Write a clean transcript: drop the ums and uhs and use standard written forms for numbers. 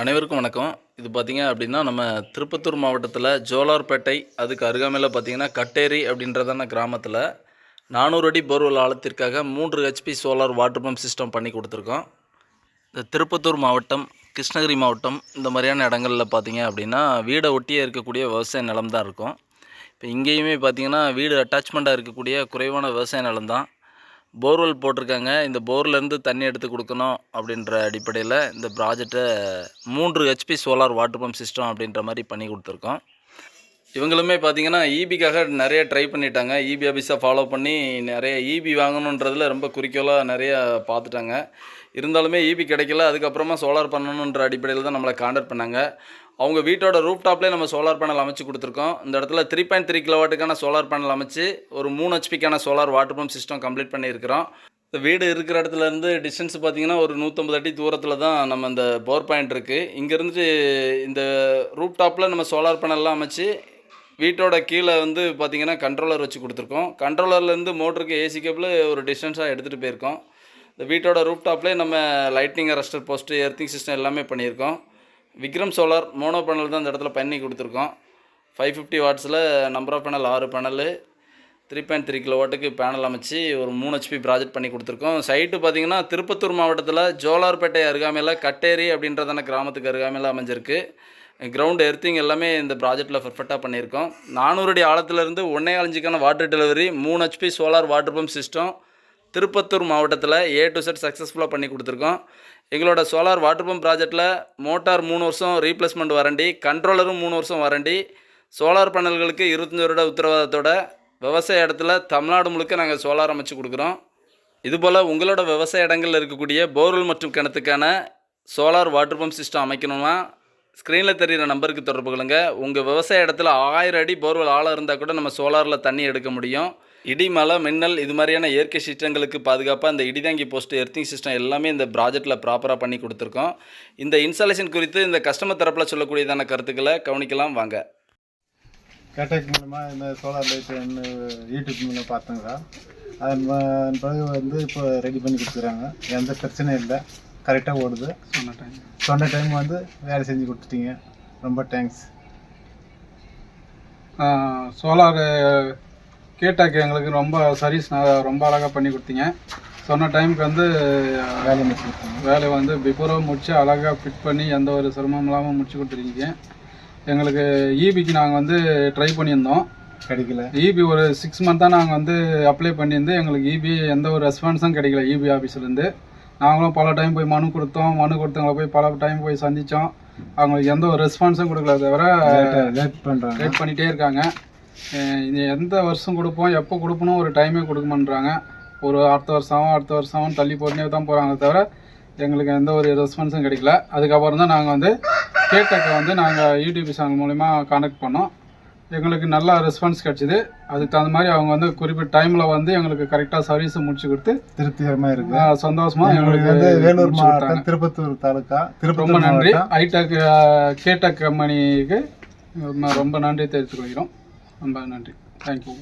அனைவருக்கும் வணக்கம். இது பார்த்தீங்க அப்படின்னா, நம்ம திருப்பத்தூர் மாவட்டத்தில் ஜோலார்பேட்டை அதுக்கு அருகாமையில் பார்த்தீங்கன்னா, கட்டேரி அப்படின்றதான கிராமத்தில் 400 அடி போர்வெல் ஆழத்திற்காக 3 HP solar water pump system பண்ணி கொடுத்துருக்கோம். இந்த திருப்பத்தூர் மாவட்டம், கிருஷ்ணகிரி மாவட்டம் இந்த மாதிரியான இடங்களில் பார்த்தீங்க அப்படின்னா, வீடை ஒட்டியே இருக்கக்கூடிய விவசாய நிலம் தான் இருக்கும். இப்போ இங்கேயுமே பார்த்தீங்கன்னா, வீடு அட்டாச்மெண்ட்டாக இருக்கக்கூடிய குறைவான விவசாய நிலம் தான். போர்வெல் போட்டிருக்காங்க. இந்த போர்லேருந்து தண்ணி எடுத்து கொடுக்கணும் அப்படின்ற அடிப்படையில் இந்த ப்ராஜெக்டை 3 HP solar water pump system அப்படின்ற மாதிரி பண்ணி கொடுத்துருக்கோம். இவங்களுமே பார்த்திங்கன்னா ஈபிக்காக நிறைய ட்ரை பண்ணிட்டாங்க. ஈபி ஆஃபீஸை ஃபாலோ பண்ணி நிறைய ஈபி வாங்கணுன்றதில் ரொம்ப குறிக்கோளாக நிறைய பார்த்துட்டாங்க. இருந்தாலுமே ஈபி கிடைக்கல. அதுக்கப்புறமா சோலார் பண்ணணுன்ற அடிப்படையில் தான் நம்மளை கான்டாக்ட் பண்ணாங்க. அவங்க வீட்டோட ரூப் டாப்லேயே நம்ம சோலார் பேனல் அமைச்சு கொடுத்துருக்கோம். இந்த இடத்துல 3.3 கிலோவாட்டுக்கான சோலார் பேனல் அமைச்சு ஒரு 3 ஹெச்பிக்கான solar water pump system complete பண்ணியிருக்கிறோம். இந்த வீடு இருக்கிற இடத்துலேருந்து டிஸ்டன்ஸ் பார்த்திங்கன்னா ஒரு 150 அடி தூரத்தில் தான் நம்ம இந்த பவர் பாயிண்ட் இருக்குது. இங்கேருந்து இந்த ரூப் டாப்பில் நம்ம சோலார் பேனல்லாம் அமைச்சு வீட்டோட கீழே பார்த்திங்கன்னா கண்ட்ரோலர் வச்சு கொடுத்துருக்கோம். கண்ட்ரோலர்லேருந்து மோட்டருக்கு ஏசி கேபிள் ஒரு டிஸ்டன்ஸாக எடுத்துகிட்டு போயிருக்கோம். இந்த வீட்டோட ரூப் டாப்லேயே நம்ம lightning arrester post, earthing system எல்லாமே பண்ணியிருக்கோம். விக்ரம் சோலார் மோனோ பேனல் தான் இந்த இடத்துல பண்ணி கொடுத்துருக்கோம். 550 வாட்ஸில் நம்பர் ஆஃப் பேனல் 6 பேனல், 3.3 கிலோவாட்டுக்கு பேனல் அமைச்சு ஒரு 3 ஹெச்பி ப்ராஜெக்ட் பண்ணி கொடுத்துருக்கோம். சைட்டு பார்த்திங்கன்னா திருப்பத்தூர் மாவட்டத்தில் ஜோலார்பேட்டை அருகாமையில் கட்டேரி அப்படின்றதான கிராமத்துக்கு அருகாமையில் அமைஞ்சிருக்கு. கிரவுண்ட் எர்த்திங் எல்லாமே இந்த ப்ராஜெக்டில் பர்ஃபெக்டாக பண்ணியிருக்கோம். 400 அடி ஆழத்துலேருந்து 1.25 இன்ச்சுக்கான water delivery 3 HP solar water pump system Tirupattur மாவட்டத்தில் A to Z சக்ஸஸ்ஃபுல்லாக பண்ணி கொடுத்துருக்கோம். எங்களோட சோலார் வாட்டர் பம்ப் ப்ராஜெக்டில் மோட்டார் 3 வருஷம் ரீப்ளேஸ்மெண்ட் வாரண்டி, கண்ட்ரோலரும் 3 வருஷம் வாரண்டி, சோலார் பேனல்களுக்கு 25 வருட உத்தரவாதத்தோட விவசாய இடத்துல தமிழ்நாடு முழுக்க நாங்கள் சோலார் அமைச்சு கொடுக்குறோம். இதுபோல் உங்களோட விவசாய இடங்களில் இருக்கக்கூடிய போர்வெல் மற்றும் கிணத்துக்கான சோலார் வாட்டர் பம்ப் சிஸ்டம் அமைக்கணுமா ஸ்க்ரீனில் தெரிகிற நம்பருக்கு தொடர்பு கொள்ளுங்க. உங்கள் விவசாய இடத்துல 1000 அடி போர்வெல் ஆழம் இருந்தால் கூட நம்ம சோலாரில் தண்ணி எடுக்க முடியும். இடி, மழை, மின்னல் இது மாதிரியான இயற்கை சீற்றங்களுக்கு பாதுகாப்பாக இந்த இடிதாங்கி போஸ்ட்டு, எர்த்திங் சிஸ்டம் எல்லாமே இந்த ப்ராஜெக்டில் ப்ராப்பராக பண்ணி கொடுத்துருக்கோம். இந்த இன்ஸ்டாலேஷன் குறித்து இந்த கஸ்டமர் தரப்பில் சொல்லக்கூடியதான கருத்துக்களை கவனிக்கலாம் வாங்க. கேட்டக் மூலமாக இந்த சோலார் லைட் யூடியூப் மூலம் பார்த்தோங்க. அதன் பிறகு இப்போ ரெடி பண்ணி கொடுத்துறாங்க. எந்த பிரச்சனையும் இல்லை, கரெக்டாக ஓடுது. சொன்ன டைம் வேலை செஞ்சு கொடுத்துட்டீங்க. ரொம்ப தேங்க்ஸ். சோலார் கேட்டாக்கு எங்களுக்கு ரொம்ப சர்வீஸ் ரொம்ப அழகாக பண்ணி கொடுத்தீங்க. சொன்ன டைமுக்கு வேலை பிஃபோராக முடிச்சு அழகாக ஃபிட் பண்ணி எந்த ஒரு சிரமம் இல்லாமல் முடிச்சு கொடுத்துருக்கீங்க. எங்களுக்கு ஈபிக்கு நாங்கள் ட்ரை பண்ணியிருந்தோம், கிடைக்கல. ஈபி ஒரு 6 மந்த்தாக நாங்கள் அப்ளை பண்ணியிருந்து எங்களுக்கு ஈபி எந்த ஒரு ரெஸ்பான்ஸும் கிடைக்கல. ஈபி ஆஃபீஸ்லேருந்து நாங்களும் பல டைம் போய் மனு கொடுத்தவங்களை போய் பல டைம் போய் சந்தித்தோம். அவங்களுக்கு எந்த ஒரு ரெஸ்பான்ஸும் கொடுக்கல, தவிர லேட் பண்ணிகிட்டே இருக்காங்க. இது எந்த வருஷம் கொடுப்போம், எப்போ கொடுப்பணும் ஒரு டைமே கொடுக்க மாட்டேறாங்க. ஒரு அடுத்த வருஷம் தள்ளி போட்டுனே தான் போகிறாங்க, தவிர எங்களுக்கு எந்த ஒரு ரெஸ்பான்ஸும் கிடைக்கல. அதுக்கப்புறம் தான் நாங்கள் கேட்டக்கை நாங்கள் யூடியூப் சேனல் மூலிமா கான்டாக்ட் பண்ணோம். எங்களுக்கு நல்ல ரெஸ்பான்ஸ் கிடச்சிது. அதுக்கு தகுந்த மாதிரி அவங்க குறிப்பிட்ட டைமில் எங்களுக்கு கரெக்டாக சர்வீஸை முடிச்சு கொடுத்து திருப்திகரமாக இருக்குது. சந்தோஷமாக எங்களுக்கு வேலூர் மாவட்டம், திருப்பத்தூர் தாலுக்கா. ரொம்ப நன்றி. ஐடெக் கேட்டக் கம்பெனிக்கு ரொம்ப நன்றி தெரிவித்துக் கொள்கிறோம். ரொம்ப நன்றி. தேங்க்யூ.